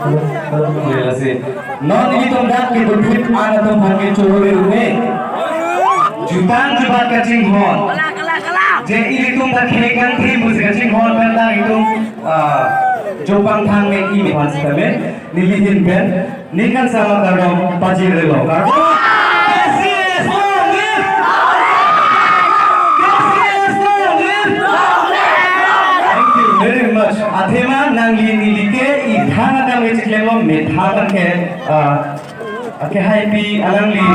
Boleh sih. Non ini tonggak kita fit ana tom bhange chore rume. Jutaan jubat kacing hon. Je ini tonggak khekan thi bus kacing hon benda itu jopang thang me ki me hans kame nilihin ben nikan sama karom pajir relo karo. Very much. Athema nangli nilike idhana kami ciklemo methakan ke happy alangli.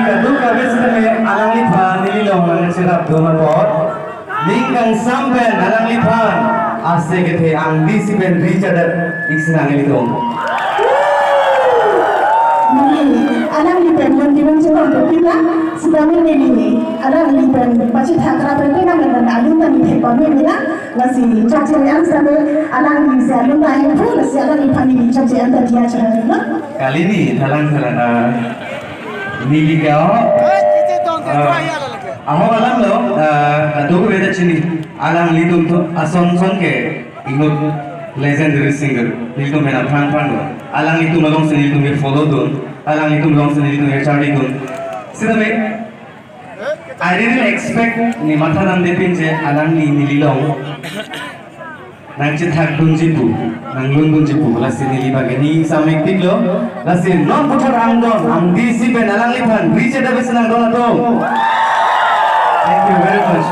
kadu kabis kami alang lipan nililong lang sirap doon pot. Lingkang sampen alang lipan ase kethe ang disipen Richard iksinang ilitong. Alang lipan yang diwan sebab berpila sebab ini alang lipan macam thakra berpila dengan alun dan lipan berpila masih caci yang sama alang lipan alun dan yang pun masih alang lipan ini caci yang tadi aja kan? Kali ini dalang niligao. Ako alam lo, adugo beda chini alang litum to ason ke ingot legendary singer litum mena pran lo. Alang litum long sini litum follow don. Alang litum long sini litum charity don. Sida me I didn't expect ni mata nam depin je alang ni nililong. Nang cithak dun jipu, nang lun dun jipu, lasi nilibage ni samik tiklo, lasi non putar angdon, ang disi ben alang lipan, Richard Davis nang don ato. Thank you very much.